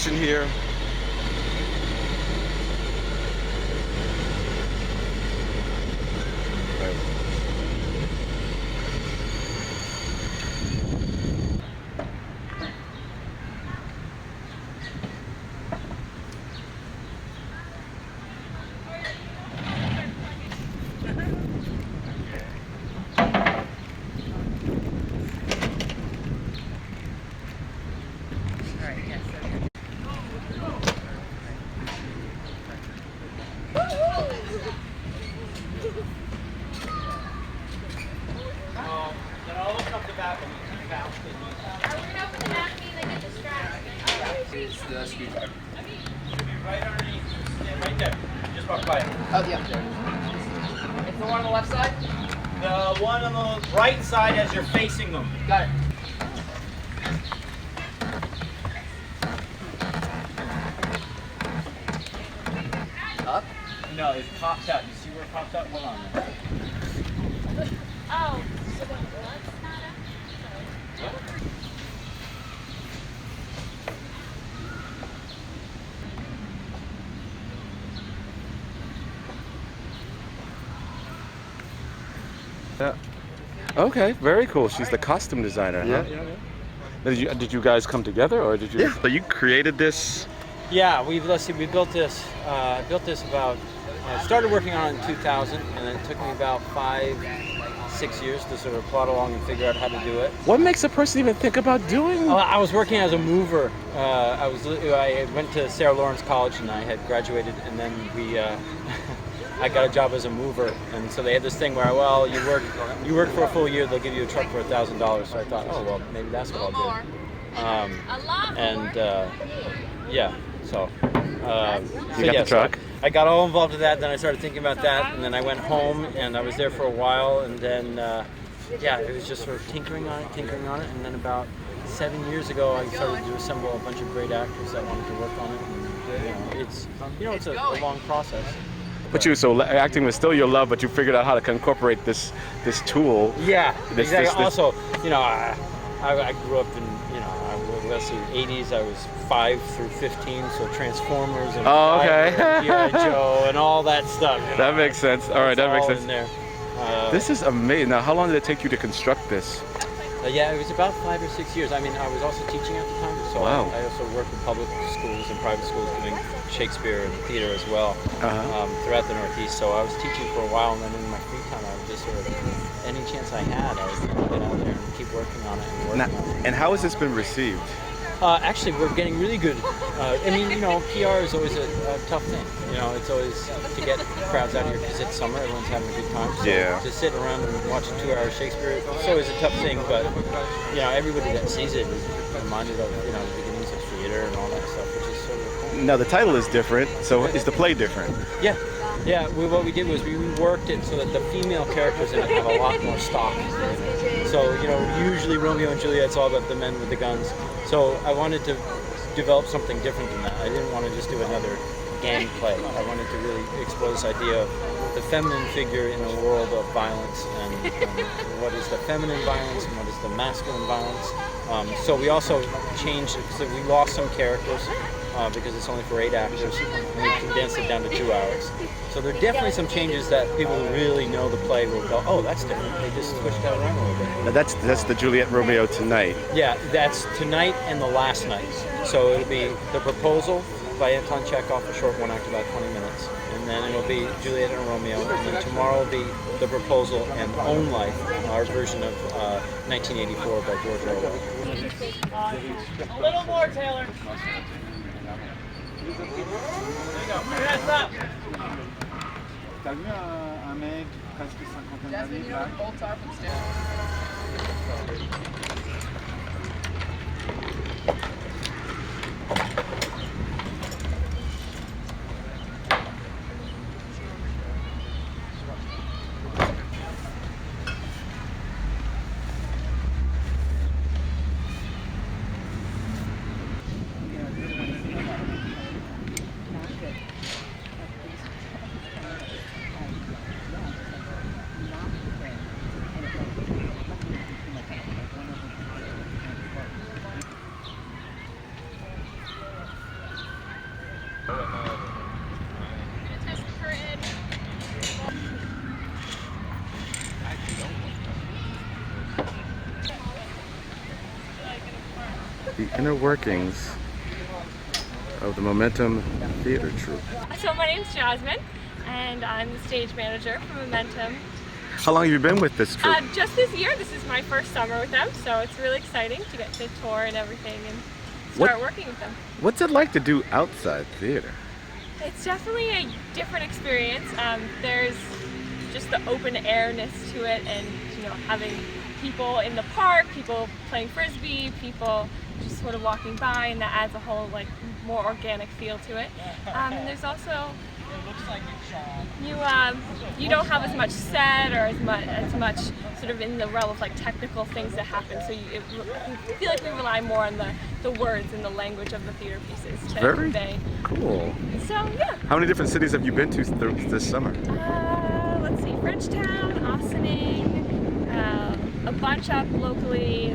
production here. The screwdriver. Right underneath. Yeah, right there. Just walk by it. Oh, yeah. It's the one on the left side? The one on the right side as you're facing them. Got it. Up? No, it's popped out. You see where it popped out? Hold on. Oh, so the blood's not up? What? Yeah. Okay, very cool. She's the costume designer, huh? Yeah. Did you guys come together, or did you? Yeah. So you created this? Yeah, let's see, we built this. About. Started working on it in 2000, and then it took me about 5-6 years to sort of plot along and figure out how to do it. What makes a person even think about doing? I was working as a mover. I went to Sarah Lawrence College, and I had graduated, and then I got a job as a mover, and so they had this thing where, well, you work for a full year, they'll give you a truck for $1,000. So I thought, oh well, maybe that's what I'll do. You got the truck. So I got all involved with that. Then I started thinking about that, and then I went home, and I was there for a while, and then it was just sort of tinkering on it, and then about 7 years ago, I started to assemble a bunch of great actors that wanted to work on it. And, it's a long process. But acting was still your love, but you figured out how to incorporate this tool. Yeah, exactly. Also, I grew up in, let's see, 80s. I was 5 through 15, so Transformers and G.I. Joe and all that stuff. That makes sense. All right, that makes sense. In there. This is amazing. Now, how long did it take you to construct this? It was about 5 or 6 years. I mean, I was also teaching at the time, so wow. I also worked in public schools and private schools doing Shakespeare and theater as well throughout the Northeast. So I was teaching for a while, and then in my free time, I would just sort of, any chance I had, I would get out there and keep working on it and working on it. And how has this been received? Actually, we're getting really good. PR is always a tough thing. It's always to get crowds out here because it's summer, everyone's having a good time. So to sit around and watch a 2-hour Shakespeare, it's always a tough thing. But everybody that sees it is reminded of the beginnings of theater and all that stuff, which is sort of cool. Now the title is different, so is the play different? Yeah. What we did was we worked it so that the female characters in it have a lot more stock. So usually Romeo and Juliet's all about the men with the guns. So I wanted to develop something different than that. I didn't want to just do another gang play. I wanted to really explore this idea of the feminine figure in a world of violence, and what is the feminine violence and what is the masculine violence. So we also changed it, so we lost some characters because it's only for 8 actors, and we condensed it down to 2 hours. So there are definitely some changes that people who really know the play will go, oh, that's different. They just switched that around a little bit. Now that's the Juliet Romeo tonight. Yeah, that's tonight and the last night. So it'll be The Proposal by Anton Chekhov, a short one act about 20 minutes. And then it'll be Juliet and Romeo. And then tomorrow will be The Proposal and Own Life, our version of 1984 by George Orwell. A little more, Taylor. There you go. Press up. T'as vu un mec presque 50 Jasmine, you know what bolts are from stairs? the inner workings of the Momentum Theatre Troupe. So my name's Jasmine, and I'm the stage manager for Momentum. How long have you been with this troupe? Just this year. This is my first summer with them, so it's really exciting to get to tour and everything and start working with them. What's it like to do outside theater? It's definitely a different experience. There's just the open airness to it, and having people in the park, people playing frisbee, people just sort of walking by, and that adds a whole more organic feel to it. And there's also you don't have as much said or as much sort of in the realm of technical things that happen. So you feel like we rely more on the words and the language of the theater pieces to convey. Cool. So yeah. How many different cities have you been to this summer? Let's see, Frenchtown, Austining, a bunch up locally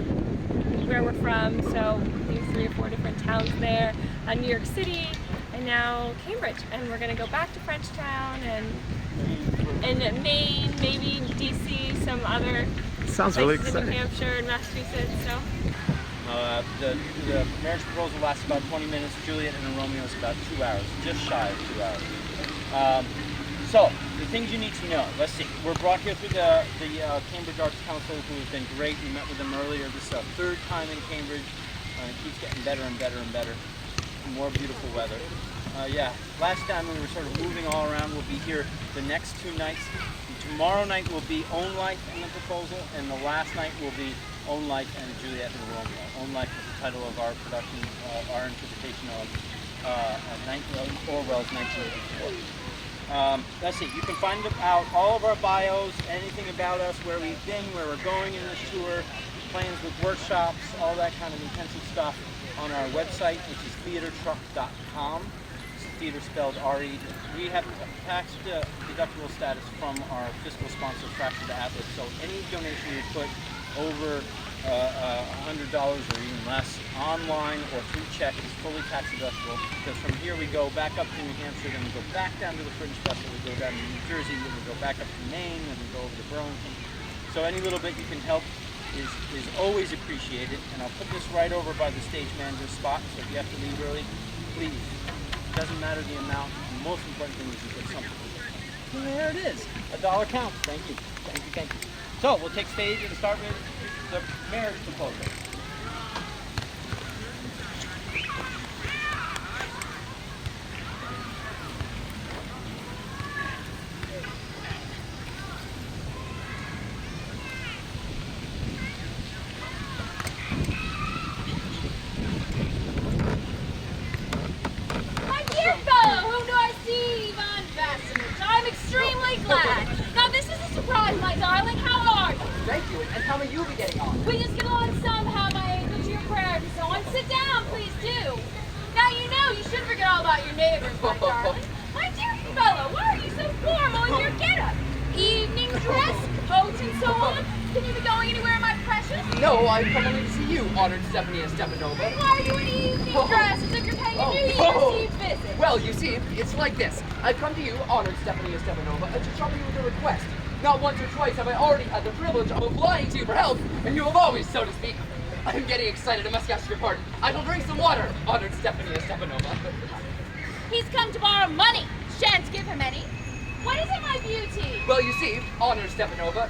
where we're from. So maybe 3 or 4 different towns there. New York City. And now Cambridge, and we're going to go back to Frenchtown and Maine, maybe DC, some other Sounds really places in exciting. New Hampshire and Massachusetts. So The marriage proposal lasts about 20 minutes. Juliet and Romeo is about 2 hours, just shy of 2 hours. So the things you need to know. Let's see. We're brought here through the Cambridge Arts Council, who has been great. We met with them earlier. This is our 3rd time in Cambridge. It keeps getting better and better and better. More beautiful weather. Last time we were sort of moving all around. We'll be here the next 2 nights. Tomorrow night will be Own Life and the Proposal, and the last night will be Own Life and Juliet and Romeo. Own Life is the title of our production, our interpretation of Orwell's 1984. Let's see, you can find out all of our bios, anything about us, where we've been, where we're going in this tour, plans with workshops, all that kind of intensive stuff on our website, which is theatretruck.com. Theater spelled R-E. We have tax deductible status from our fiscal sponsor, Fracture to Atlas. So any donation you put over $100 or even less online or through check is fully tax deductible. Because from here we go back up to New Hampshire, then we go back down to the Fringe Festival, we go down to New Jersey, then we go back up to Maine, then we go over to Burlington. So any little bit you can help is always appreciated, and I'll put this right over by the stage manager's spot, so if you have to leave early, please. It doesn't matter the amount. The most important thing is you get something. And there it is. $1 counts. Thank you. Thank you. Thank you. So we'll take stage and start with the marriage proposal. My darling, how are you? Thank you. And how may you be getting on? We just get along somehow, my angel, to your prayers and so on. Sit down, please do. Now you know you should forget all about your neighbors, my darling. My dear fellow, why are you so formal in your getup? Evening dress, coats, and so on. Can you be going anywhere, my precious? No, I've come only to see you, honored Stephanie Stepanova. Then why are you in evening dress as if you're paying a New Year's Eve visit? Well, you see, it's like this. I've come to you, honored Stephanie Stepanova, to trouble you with a request. Not once or twice have I already had the privilege of applying to you for help, and you have always, so to speak. I'm getting excited, I must ask your pardon. I shall drink some water, honored Stephanie Stepanova. He's come to borrow money. Shan't give him any. What is it, my beauty? Well, you see, honored Stepanova,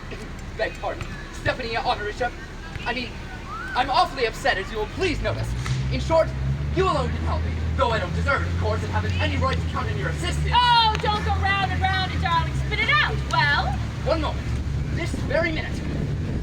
beg pardon, Stephanie Honoriship, I'm awfully upset, as you will please notice. In short, you alone can help me, though I don't deserve it, of course, and haven't any right to count on your assistance. Oh, don't go round and round it, darling. Spit it out. Well? One moment. This very minute.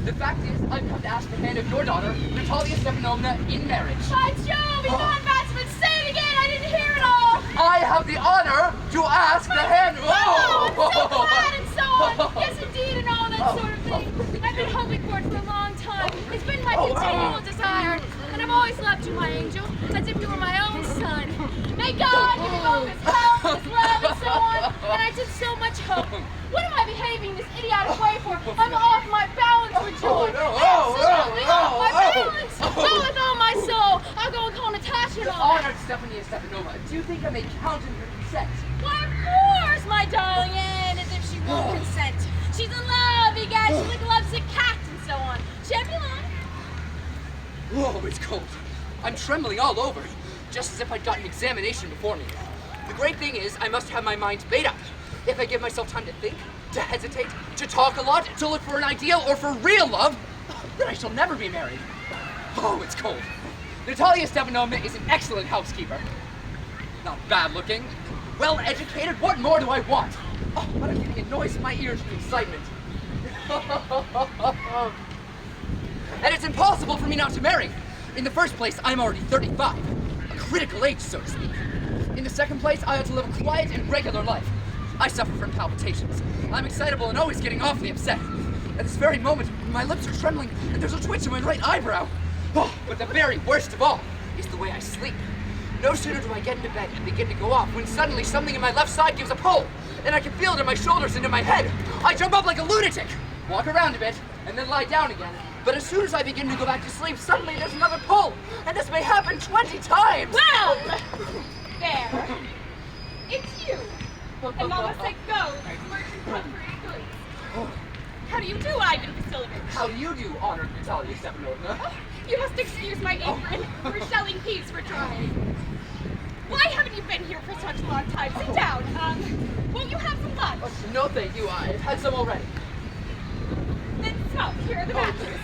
The fact is, I've come to ask the hand of your daughter, Natalia Stepanovna, in marriage. By Jove, he's gone batsman. Say it again. I didn't hear it all. I have the honor to ask the hand. Oh, I'm so glad and so on. Yes, indeed, and all that sort of thing. I've been hoping for it for a long time. It's been my continual desire, and I've always loved you, my angel, as if you were my own son. May God give you both his health, his love, and so on. And I did so much hope. What am I behaving this idiotic way for? I'm off my balance with joy. Absolutely off my balance. Go with all my soul. I'll go and call Natasha and all that. Honored Stephanie Stepanova, do you think I may count on your consent? Why, of course, my darling, and as if she won't consent. She's in love, egad. She's like a lovesick cat and so on. Shan't be long. Oh, it's cold. I'm trembling all over, just as if I'd got an examination before me. The great thing is, I must have my mind made up. If I give myself time to think, to hesitate, to talk a lot, to look for an ideal or for real love, then I shall never be married. Oh, it's cold. Natalia Stepanovna is an excellent housekeeper. Not bad looking, well educated, what more do I want? Oh, but I'm getting a noise in my ears from excitement. And it's impossible for me not to marry. In the first place, I'm already 35, a critical age, so to speak. In the second place, I ought to live a quiet and regular life. I suffer from palpitations. I'm excitable and always getting awfully upset. At this very moment, my lips are trembling and there's a twitch in my right eyebrow. Oh, but the very worst of all is the way I sleep. No sooner do I get into bed and begin to go off when suddenly something in my left side gives a pull, and I can feel it in my shoulders and in my head. I jump up like a lunatic, walk around a bit, and then lie down again. But as soon as I begin to go back to sleep, suddenly there's another pull, and this may happen 20 times. Well, there. It's you. And Mama said go, merchant comforting goods. How do you do, Ivan Vasilovich? How do you do, honored Natalia Stepanovna? Oh, you must excuse my apron. We're selling peas for trying. Why haven't you been here for such a long time? Sit down. Won't you have some lunch? Oh, no, thank you. I've had some already. Then smoke. Here are the matches.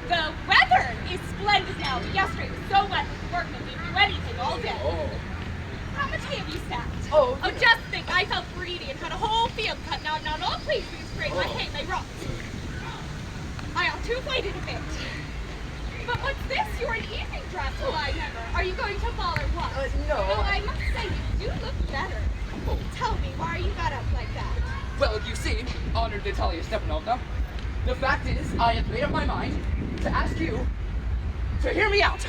The weather is splendid now, but yesterday was so wet that the workmen didn't do anything all day. Oh. How much hay have you stacked? Oh, Just think, I felt greedy and had a whole field cut. Now I'm not all pleased with this my hay may rot. I ought to have waited a bit. But what's this? You're in evening dress, will I never? Are you going to ball or what? No. Oh, I must say, you do look better. Oh. Tell me, why are you got up like that? Well, you see, honored Natalia Stepanovna, the fact is, I have made up my mind to ask you to hear me out.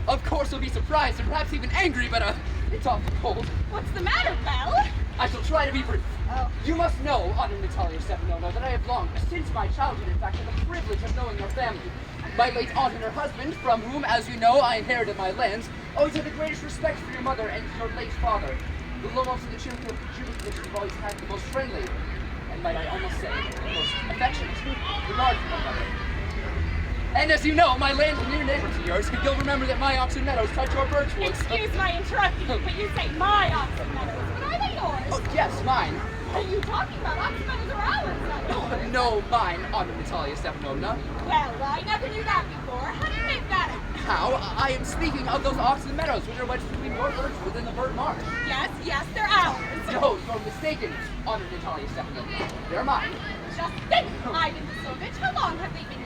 Of course, you'll be surprised and perhaps even angry, but it's awful cold. What's the matter, Belle? I shall try to be brief. Oh. You must know, honored Natalia Stepanovna, that I have long, since my childhood, in fact, had the privilege of knowing your family. My late aunt and her husband, from whom, as you know, I inherited my lands, always had the greatest respect for your mother and your late father. The Lomos and the Chiricovich have always had the most friendly, and might I almost say, the most affectionate regard for my mother. And as you know, my land is near neighbor to yours. You'll remember that my oxen meadows touch your birch woods. Excuse my interrupting you, but you say my oxen meadows. But are they yours? Oh, yes, mine. Are you talking about oxen meadows or ours? Not No, mine, honored Natalia Stepanovna. Well, I never knew that before. How do you make that up? How? I am speaking of those oxen meadows, which are wedged between your birch woods and the bird marsh. Yes, they're ours. No, you're mistaken, honored Natalia Stepanovna. They're mine. Just think, Ivan Vasilovich, how long have they been yours?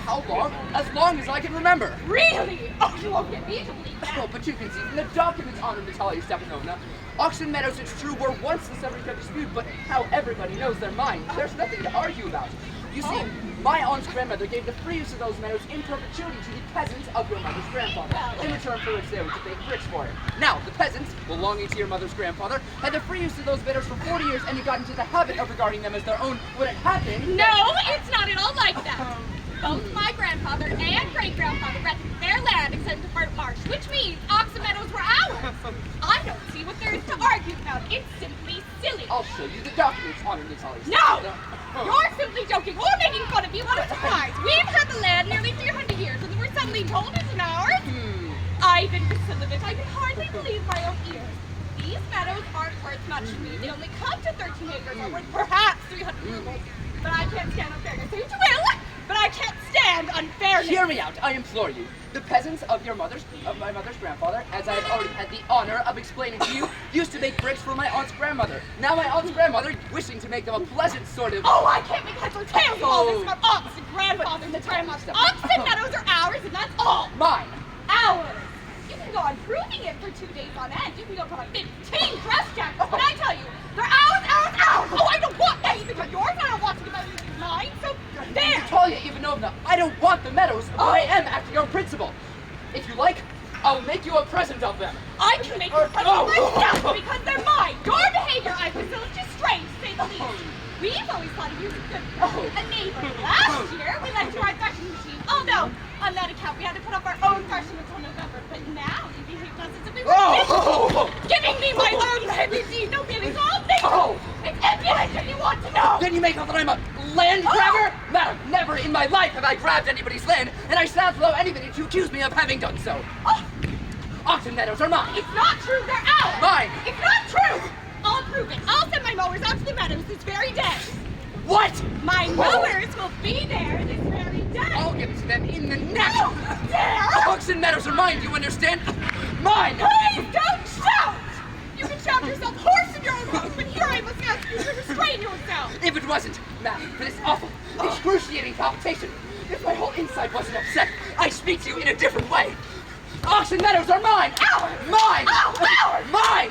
How long? As long as I can remember. Really? Oh, you won't get me to believe that. Oh, but you can see from the documents, honored Natalia Stepanovna, oxen meadows, it's true, were once the subject of dispute, but now everybody knows they're mine. There's nothing to argue about. You see, my aunt's grandmother gave the free use of those meadows in perpetuity to the peasants of your mother's grandfather, in return for which they were to bake bricks for it. Now, the peasants, belonging to your mother's grandfather, had the free use of those meadows for 40 years and had got into the habit of regarding them as their own. When it happened... No, it's not at all like that. Both my grandfather and great-grandfather rented their land except the Burnt Marsh, which means oxen meadows were ours. I don't see what there is to argue about. It's simply silly. I'll show you the documents, honored Natalia No! Stepanovna. You're simply joking or making fun of me. What a surprise. We've had the land nearly 300 years and we're suddenly told it's an ours? Ivan Vasilovich, I can hardly believe my own ears. These meadows aren't worth much to me. They only come to 13 acres or worth perhaps 300 rubles. But I can't stand unfairness. So you will, but I can't stand unfairness. Hear me out, I implore you. The peasants of my mother's grandfather, as I have already had the honor of explaining to you, used to make bricks for my aunt's grandmother. Now my aunt's grandmother, wishing to make them a pleasant sort of... Oh, I can't make heads or tails of all this about aunts and grandfathers and grandmas. Oxen meadows are ours, and that's all. Mine. Ours. You can go on proving it for 2 days on end. You can go buy 15 dress jackets, but I tell you, they're ours, ours, ours. Oh, I don't want anything but yours. I don't want to give anything mine. So there. Natalia Ivanovna, I don't want the meadows, but I am acting your principle. If you like, I'll make you a present of them. I can make you a present myself because they're mine. Your behavior, I feel, is just strange, to say the least. We've always thought of you as a good friend. A neighbor. Last year, we lent you our threshing machine. Oh no, on that account, we had to put up our own threshing until November. But now, you behave us as if we were giving me my own land. Indeed, no feelings, all things. It's empty. What do you want to know? Then you make out that I'm a land grabber? Madam, never in my life have I grabbed anybody's land, and I stand below anybody to accuse me of having done so. Oxen meadows are mine. It's not true, they're ours. Mine. It's not true. I'll prove it. I'll send my mowers out to the meadows this very day. What? My mowers will be there this very day. I'll give it to them in the neck. No, dare! Oxen meadows are mine, do you understand? Mine! Please don't shout! You can shout yourself hoarse in your own house, but here I must ask you to restrain yourself. If it wasn't, madam, for this awful, excruciating palpitation, if my whole inside wasn't upset, I speak to you in a different way. Oxen meadows are mine! Ours! Mine! Ours! Mine!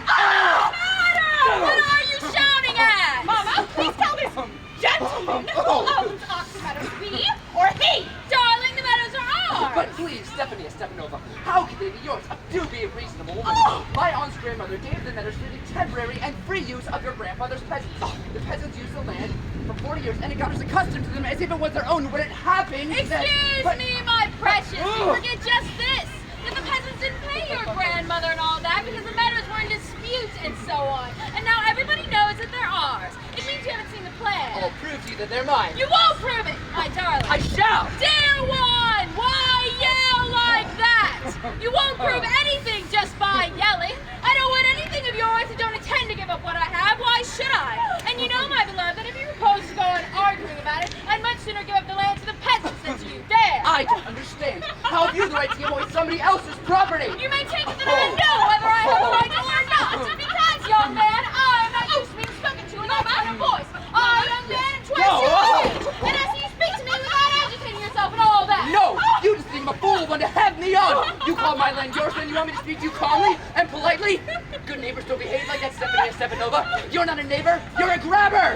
What are you shouting at? Mama, please tell this gentleman who owns Oxen Meadows, we or he? Darling, the meadows are ours. But please, Stephanie Stepanova, how can they be yours? Do be a reasonable woman. My aunt's grandmother gave the meadows for the temporary and free use of your grandfather's peasants. The peasants used the land for 40 years, and it got us accustomed to them as if it was their own. When it happened, Excuse me, my precious. You forget just this. That the peasants didn't pay your grandmother and all that because the meadows were in dispute and so on. And now everybody knows that they're ours. It means you haven't seen the plan. I'll prove to you that they're mine. You won't prove it, my darling. I shall! Dear one, why yell like that? You won't prove anything just by yelling. I don't want anything of yours and don't intend to give up what I have. Why should I? And you know, my beloved, that if you propose to go on arguing about it, I'd much sooner give up the land to the peasants than to you. There! I don't understand. How have you the right to give away somebody else's property? You may take it that I know whether I have the right to or not. Because, young man, I am not used to being spoken to in that kind of voice. I, young man, am twice your age. And as you speak to me without agitating yourself and all that. No! You just think I'm a fool one to have me on! You call my land yours, then you want me to speak to you calmly and politely? Good neighbors don't behave like that, Stephanie Stepanova. You're not a neighbor, you're a grabber!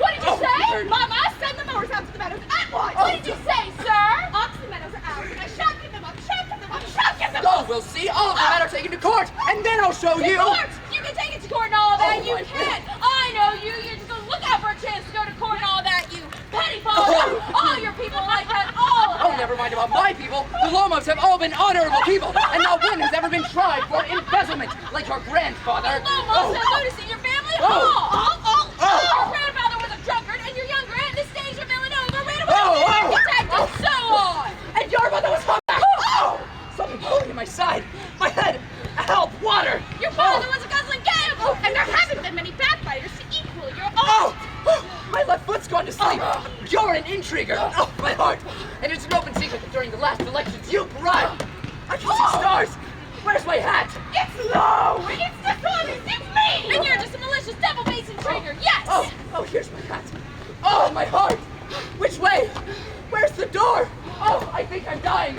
What did you say? Heard. Mama, send the mowers out to the meadows at once. What did you say, sir? Oxen meadows are ours, and I shall give them up, shall give them up, shall give them So up. we'll see all of the matter taken to court, and then I'll show you! Court! You can take it to court and all that, you my can. I know you, you're just gonna look out for a chance to go to court and all that, you petty father. All your people like that, all of Oh, them. never mind about my people. The Lomos have all been honorable people, and not one has ever been tried for embezzlement, like your grandfather. Almost a lunacy in your family Your grandfather was a drunkard, and your younger aunt, the stage of Villanova, ran away with an architect, and so on. And your mother was humpback! Something pulling in my side. My head! Help! Water! Your father was a guzzling gamble, and there haven't been many backbiters to equal your Oh! own. My left foot's gone to sleep. You're an intriguer. Oh, my heart. And it's an open secret that during the last elections you bribed. I can see stars. Where's my hat? It's low! It's dishonest! It's me! And you're just a malicious devil-based intriguer, yes! Oh, here's my hat. Oh, my heart. Which way? Where's the door? Oh, I think I'm dying.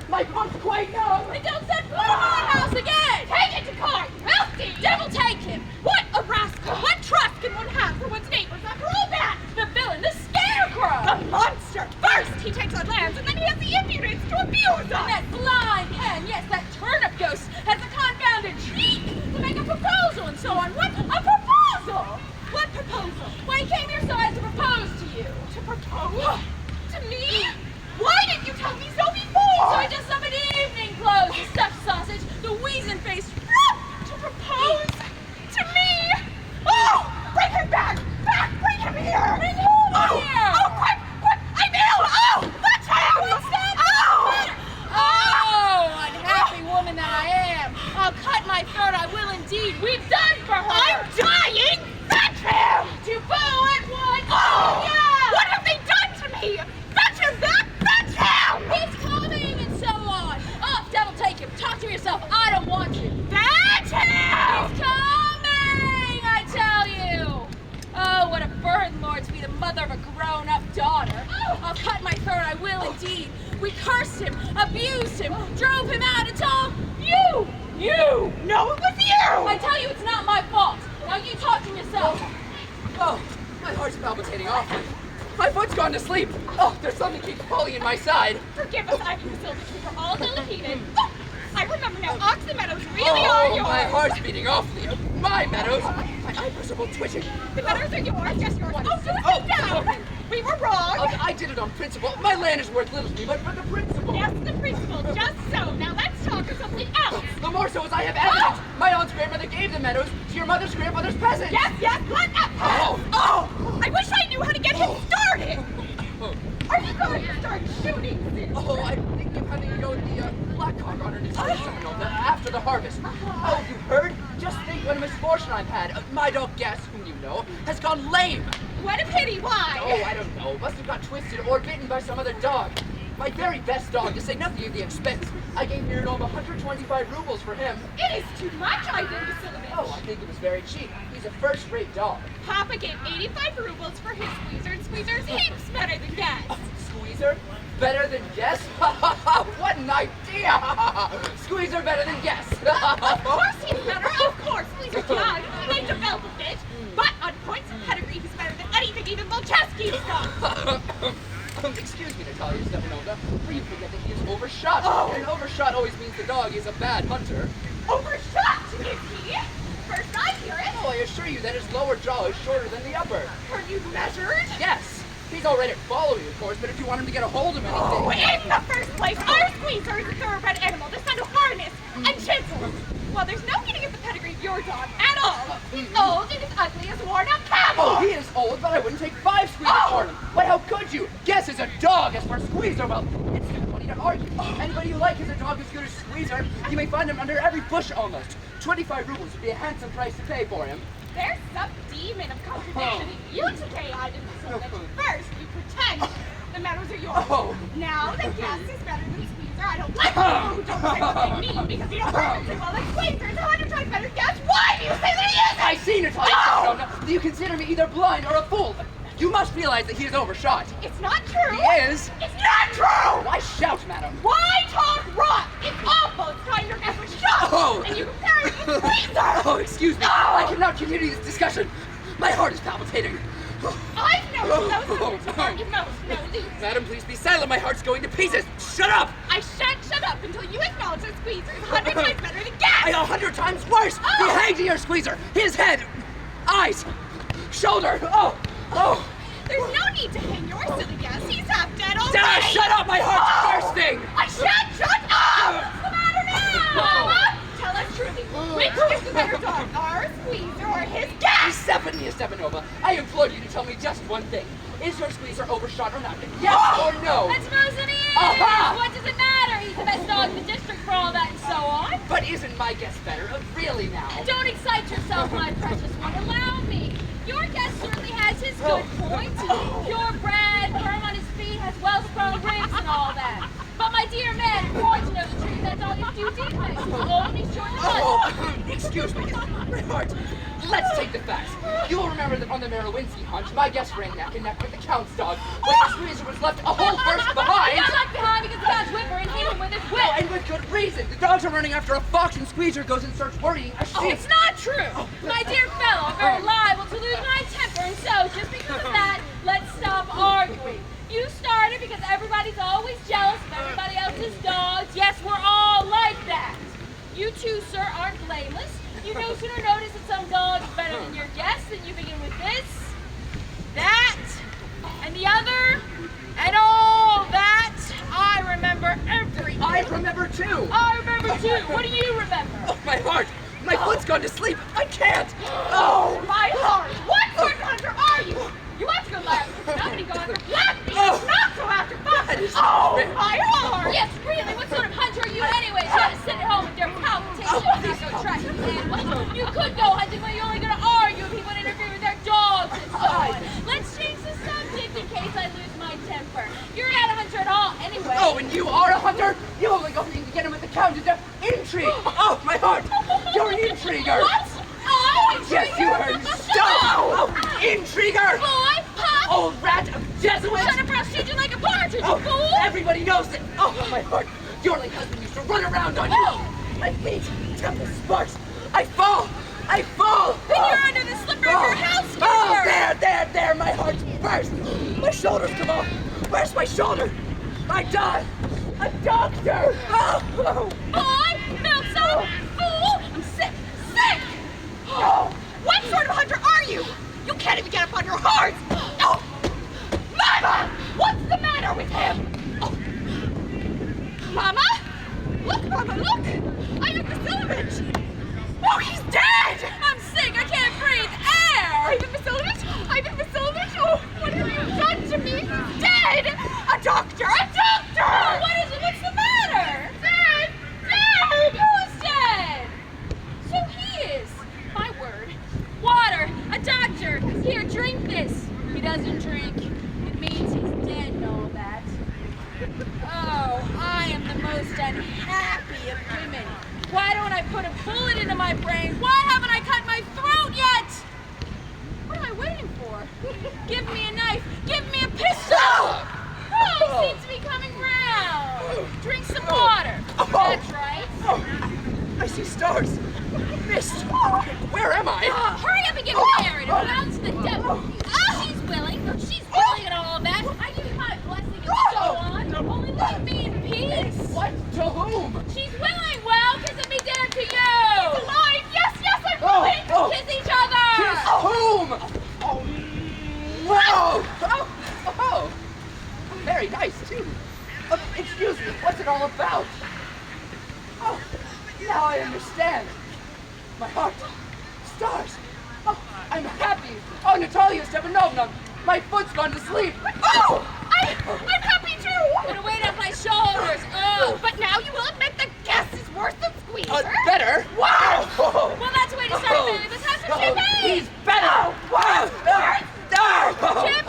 My pump's quite numb. And don't set foot in my house again! Take it to court! Filthy devil take him! What a rascal! What trust can one have for one's neighbors after all that? The villain, the scarecrow! The monster! First he takes our lands, and then he has the impudence to abuse us! And that blind hen, yes, that turnip ghost, has the confounded cheek to make a proposal and so on. What? A proposal? What proposal? Why, he came here so as to propose to you. To propose? To me? Why didn't you tell me so before? So I just summoned evening clothes, the stuffed sausage, the weazen-faced to propose to me. Oh! Bring him back! Back! Bring him here! Bring whom here? Oh, quick! Quick! I'm ill! Oh! That's him! What's that? Oh, unhappy woman that I am! I'll cut my throat, I will indeed. We've done for her! I'm dying! That's him! To bow at once! Oh! Yeah! What have they done to me? That's him! That's him! He's coming and so on. Oh, devil take him. Talk to yourself. I don't want you. That's him! He's coming, I tell you. Oh, what a burden, Lord, to be the mother of a grown-up daughter. I'll cut my throat, I will indeed. We cursed him, abused him, drove him out. It's all you! You! No, it was you! I tell you, it's not my fault. Now you talk to yourself. Oh, my heart's palpitating awfully. My foot's gone to sleep. Oh, there's something keeps pulling in my side. Forgive us, I concealed the truth for all deleted. Oh, I remember now. Oxen meadows really are yours. My heart's beating awfully. My meadows. My eyebrows are both twitching. The meadows are yours. Yes, yours. Oh, do sit down. We were wrong. I did it on principle. My land is worth little to me, but for the principle. Yes, the principal, just so. Now let's talk of something else. The more so as I have evidence. My aunt's grandmother gave the meadows to your mother's grandmother's peasants. Yes, let that pass. Oh, I wish I knew how to get him started. Are you going to start shooting soon? Oh, I'm thinking of having to go with the Black Hawk on her after the harvest. Oh, you heard? Just think what a misfortune I've had. My dog Guess, whom you know, has gone lame. What a pity, why? Oh, I don't know. Must have got twisted or bitten by some other dog. My very best dog, to say nothing of the expense. I gave Mironov 125 rubles for him. It is too much, Ivan Vasilovich. Oh, I think it was very cheap. He's a first-rate dog. Papa gave 85 rubles for his squeezer, and Squeezer's heaps better than Guess. Squeezer? Better than Guess? What an idea! Squeezer better than Guess. Of course he's better, of course. Squeezer's young, he may develop a bit, but on points of pedigree, he's better than anything even Volchesky's done. Excuse me, Natalia Stepanovna, for you forget that he is overshot. Oh. And overshot always means the dog is a bad hunter. Overshot, is he? First I hear it. Oh, I assure you that his lower jaw is shorter than the upper. Are you measured? Yes. He's all right at following, of course, but if you want him to get a hold of anything... Oh, in the first place, our Squeezer is a thoroughbred animal. There's kind of harness and chisel. Well, there's no getting at the pedigree of your dog at all. He's old and as ugly as a worn-out camel. Oh, he is old, but I wouldn't take 5 Squeezers for him. But how could you? Guess is a dog. As for Squeezer, well, it's too funny to argue. Anybody you like is a dog as good as Squeezer. You may find him under every bush almost. 25 rubles would be a handsome price to pay for him. There's some demon of contradiction in you today, Ivan Vasilovich. First, you pretend the meadows are yours. Oh. Now that Guess is better than Squeezer, I don't like people who don't say what they mean because you don't perfectly well like Squeezer is 100 times better than Guess. Why do you say that he isn't? I see, Natalia Stepanovna. Do you consider me either blind or a fool? You must realize that he is overshot. It's not true. He is. It's not true. Why shout, madam? Why talk rot? It's awful. It's time your Guess was shot. Oh. And you compare it with Squeezer. Oh, excuse me. No. I cannot continue this discussion. My heart is palpitating. I've noticed those subjects of art you most know least. Madam, please be silent. My heart's going to pieces. Shut up. I shan't shut up until you acknowledge that Squeezer is 100 times better than Guess. 100 times worse. Oh. Be hanged to your Squeezer. His head, eyes, shoulder. Oh. There's no need to hang your silly Guess. He's half dead already. Shut up. My heart's bursting. I shan't shut up. What's the matter now? Tell us truly, which is the better dog, our Squeezer or his Guess? Stephanie Stepanova, I implore you to tell me just one thing. Is your Squeezer overshot or not? Yes or no? Let's suppose that he is! Aha! What does it matter? He's the best dog in the district for all that and so on. But isn't my Guess better? Really now? Don't excite yourself, my precious one. Allow me. Your Guess certainly has his good points. Purebred, firm on his feet, has well-sprung ribs and all that. But my dear man, if you want to know the truth, that dog has few defects. He's only short and muscle. Excuse me, my heart. Let's take the facts. You will remember that on the Merowinski hunt, my Guess ran neck and neck with the Count's dog, when the Squeezer was left a whole verst behind. He got left behind because the Count's whipper and hit him with his whip. Oh, and with good reason. The dogs are running after a fox and Squeezer goes and starts worrying a sheep. Oh, it's not true! My dear fellow, I'm very liable to lose my temper, and so, just because of that, let's stop arguing. You started because everybody's always jealous of everybody else's dogs. Yes, we're all like that. You two, sir, aren't blameless. You no sooner notice that some dog is better than your Guess than you begin with this, that, and the other, and all that. I remember everything. I remember too. I remember too. What do you remember? Oh, my heart. My foot's gone to sleep. I can't. Oh, my heart! What sort of hunter are you? You want to go lie after somebody go after black meat, not go after foxes. Oh, my heart! Yes, really, what sort of hunter are you anyway? You gotta sit at home with your palpitations and not go tracking animals. You could go hunting, but you're only gonna argue if people interfere with their dogs and so on. Let's change the subject in case I lose my temper. You're not a hunter at all anyway. Oh, and you are a hunter? You only go to get him with the Count into intrigue. Oh, my heart. You're an intriguer. What? Oh, intriguer? Yes, you heard. Stop! Oh, intriguer! Boy, pop! Old rat of Jesuit! Shut up or I'll shoot you like a partridge, Oh, you fool! everybody knows that. Oh, my heart. Your late husband used to run around on you. My feet, temple sparks. I fall. I fall. Then you're under the slipper of your house, Oh, there. My heart's burst. My shoulders come off. Where's my shoulder? I died. A doctor. Oh. Boy, milk fool! I'm sick! Oh. What sort of hunter are you? You can't even get up on your horse! No! Mama! What's It means he's dead and all that. Oh, I am the most unhappy of women. Why don't I put a bullet into my brain? Why haven't I cut my throat yet? What am I waiting for? Give me a knife. Give me a pistol. Oh, he seems to be coming round. Drink some water. That's right. I see stars. Mist. Where am I? Hurry up and get married. And round to the devil. She's willing. She's willing and all that. I give you my blessing and so on. Only leave me in peace. What? To whom? She's willing. Well, kissing me dead to you. He's alive. Yes, I'm willing to kiss each other. Kiss whom? Oh, wow. Oh. Very nice, too. Excuse me, what's it all about? Oh, now I understand. My heart. Stars. Oh, I'm happy. Oh, Natalia Stepanovna, my foot's gone to sleep. Oh! I'm happy too. I'm gonna weight off my shoulders. Oh, but now you will admit the gas is worse than squeeze. Better? Wow! Well, that's a way to start a family. Let's have some champagne. He's better! Wow! Champagne!